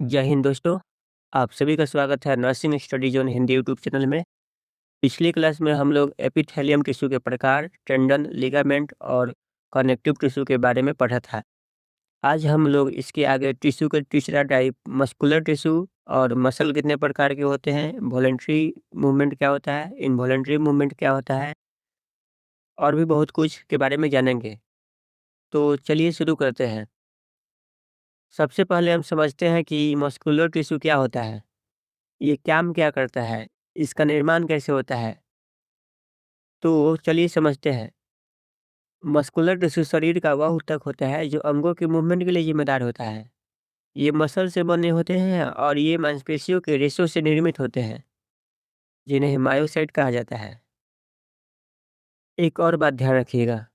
जय हिंद दोस्तों, आप सभी का स्वागत है nursing study zone Hindi YouTube channel में। पिछली क्लास में हम लोग एपिथेलियम टिश्यू के प्रकार, टेंडन, लिगामेंट और कनेक्टिव टिश्यू के बारे में पढ़ा था। आज हम लोग इसके आगे टिश्यू का तीसरा टाइप मस्कुलर टिश्यू और मसल कितने प्रकार के होते हैं, वॉलंटरी मूवमेंट क्या होता है, इनवॉलंटरी मूवमेंट क्या होता है और भी बहुत कुछ के बारे में जानेंगे। तो चलिए शुरू करते हैं। सबसे पहले हम समझते हैं कि मस्कुलर टिश्यू क्या होता है, ये काम क्या करता है, इसका निर्माण कैसे होता है। तो चलिए समझते हैं। मस्कुलर टिश्यू शरीर का वह ऊतक होता है जो अंगों के मूवमेंट के लिए जिम्मेदार होता है। ये मसल से बने होते हैं और ये मांसपेशियों के रेशों से निर्मित होते हैं, जिन्हें मायोसाइट कहा जाता है। एक और बात ध्यान रखिएगा,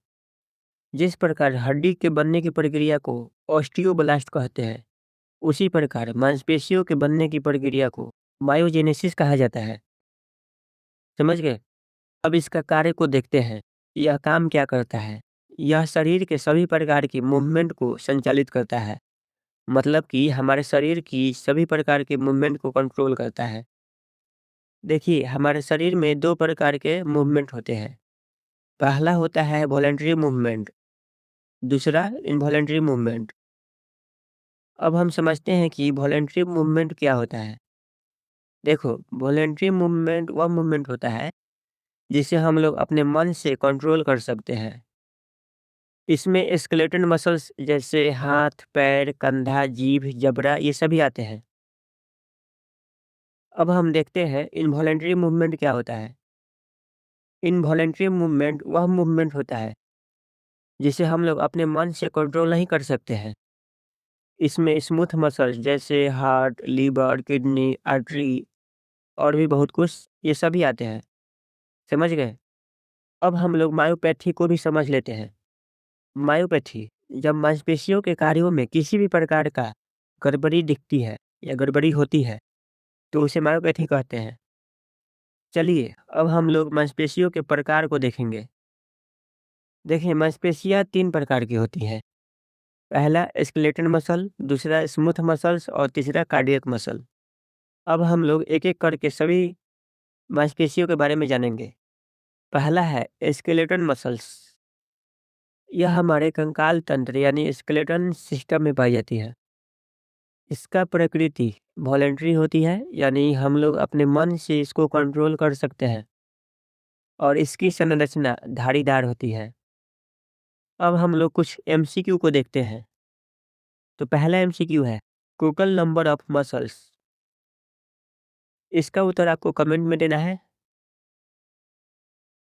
जिस प्रकार हड्डी के बनने की प्रक्रिया को ऑस्टियोब्लास्ट कहते हैं, उसी प्रकार मांसपेशियों के बनने की प्रक्रिया को मायोजेनेसिस कहा जाता है। समझ गए? अब इसका कार्य को देखते हैं। यह काम क्या करता है? यह शरीर के सभी प्रकार की मूवमेंट को संचालित करता है। मतलब कि हमारे शरीर की सभी प्रकार के मूवमेंट को कंट्रोल करता है। देखिए, हमारे शरीर में दो प्रकार के मूवमेंट होते हैं। पहला होता है वॉलंटरी मूवमेंट, दूसरा इनवॉलंटरी मूवमेंट। अब हम समझते हैं कि वॉलंटरी मूवमेंट क्या होता है। देखो, वॉलंटरी मूवमेंट वह मूवमेंट होता है जिसे हम लोग अपने मन से कंट्रोल कर सकते हैं। इसमें स्केलेटन मसल्स जैसे हाथ, पैर, कंधा, जीभ, जबड़ा ये सभी आते हैं। अब हम देखते हैं इनवॉलंटरी मूवमेंट क्या होता है। इनवॉलंटरी मूवमेंट वह मूवमेंट होता है जिसे हम लोग अपने मन से कंट्रोल नहीं कर सकते हैं। इसमें स्मूथ मसल्स जैसे हार्ट, लीवर, किडनी, आर्टरी और भी बहुत कुछ ये सभी आते हैं। समझ गए? अब हम लोग मायोपैथी को भी समझ लेते हैं। मायोपैथी जब मांसपेशियों के कार्यों में किसी भी प्रकार का गड़बड़ी दिखती है या गड़बड़ी होती है तो उसे मायोपैथी कहते हैं। चलिए अब हम लोग मांसपेशियों के प्रकार को देखेंगे। देखिए, मांसपेशियां 3 प्रकार की होती हैं। पहला स्केलेटन मसल, दूसरा स्मूथ मसल्स और तीसरा कार्डियक मसल। अब हम लोग एक-एक करके सभी मांसपेशियों के बारे में जानेंगे। पहला है स्केलेटन मसल्स। यह हमारे कंकाल तंत्र यानी स्केलेटन सिस्टम में पाई जाती है। इसका प्रकृति वॉलंटरी होती है, यानी हम लोग अपने मन से इसको कंट्रोल कर सकते हैं और इसकी संरचना धारीदार होती है। अब हम लोग कुछ एमसीक्यू को देखते हैं। तो पहला एमसीक्यू है टोटल नंबर ऑफ मसल्स। इसका उत्तर आपको कमेंट में देना है।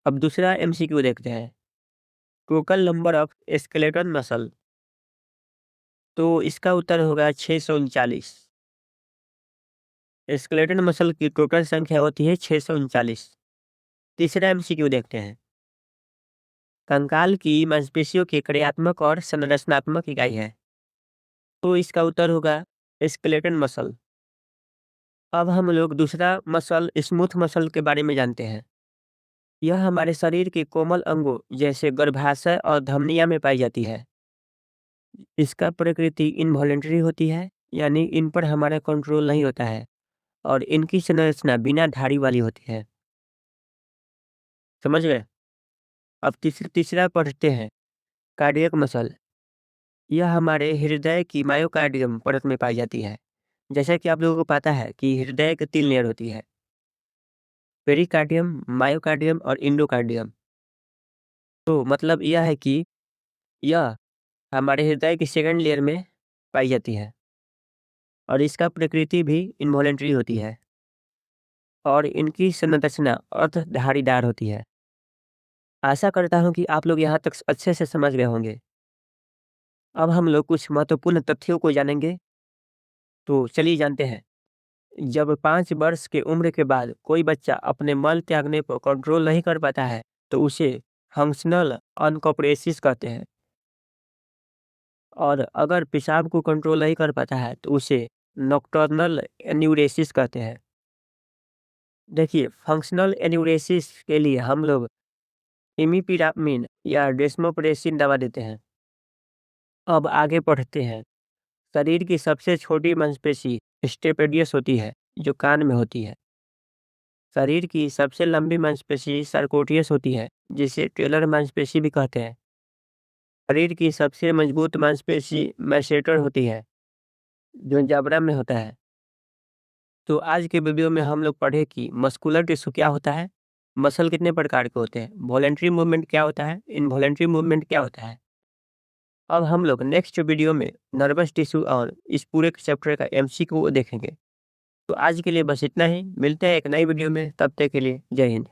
अब दूसरा एमसीक्यू देखते हैं, total number of skeleton muscle. तो इसका उत्तर होगा 639। स्केलेटन मसल की टोटल संख्या होती है 639। तीसरा एमसीक्यू देखते हैं, कंकाल की मांसपेशियों की क्रियात्मक और संरचनात्मक इकाई है। तो इसका उत्तर होगा स्केलेटन मसल। अब हम लोग दूसरा मसल स्मूथ मसल के बारे में जानते हैं। यह हमारे शरीर के कोमल अंगों जैसे गर्भाशय और धमनियों में पाई जाती है। इसका प्रकृति इनवॉलेंटरी होती है, यानी इन पर हमारा कंट्रोल नहीं होता है और इनकी संरचना बिना धारी वाली होती है। समझ गए? अब तीसरा पढ़ते हैं, कार्डियक मसल। यह हमारे हृदय की मायोकार्डियम परत में पाई जाती है। जैसा कि आप लोगों को पता है कि हृदय की 3 लेयर होती है, पेरिकार्डियम, मायोकार्डियम और इंडोकार्डियम। तो मतलब यह है कि यह हमारे हृदय की सेकंड लेयर में पाई जाती है और इसका प्रकृति भी इनवॉलेंटरी होती है और इनकी संरचना अर्धधारीदार होती है। आशा करता हूँ कि आप लोग यहाँ तक अच्छे से समझ गए होंगे। अब हम लोग कुछ महत्वपूर्ण तथ्यों को जानेंगे। तो चलिए जानते हैं। जब 5 वर्ष के उम्र के बाद कोई बच्चा अपने मल त्यागने को कंट्रोल नहीं कर पाता है तो उसे फंक्शनल अनकोपरेसिस कहते हैं, और अगर पेशाब को कंट्रोल नहीं कर पाता है तो उसे नॉकटर्नल एन्यूरेसिस कहते हैं। देखिए, फंक्शनल एन्यूरेसिस के लिए हम लोग इमिपिरामिन या डेस्मोप्रेसिन दवा देते हैं। अब आगे पढ़ते हैं। शरीर की सबसे छोटी मांसपेशी स्टेपेडियस होती है, जो कान में होती है। शरीर की सबसे लंबी मांसपेशी सर्कोटियस होती है, जिसे टेलर मांसपेशी भी कहते हैं। शरीर की सबसे मजबूत मांसपेशी मैसेटर होती है, जो जबड़ा में होता है। तो आज के वीडियो में हम लोग पढ़े कि मस्कुलर टिश्यू क्या होता है, मसल कितने प्रकार के होते हैं, वॉलेंट्री मूवमेंट क्या होता है, इनवॉलेंट्री मूवमेंट क्या होता है। अब हम लोग नेक्स्ट वीडियो में नर्वस टिश्यू और इस पूरे चैप्टर का एमसीक्यू देखेंगे। तो आज के लिए बस इतना ही, मिलते हैं एक नई वीडियो में, तब तक के लिए जय हिंद।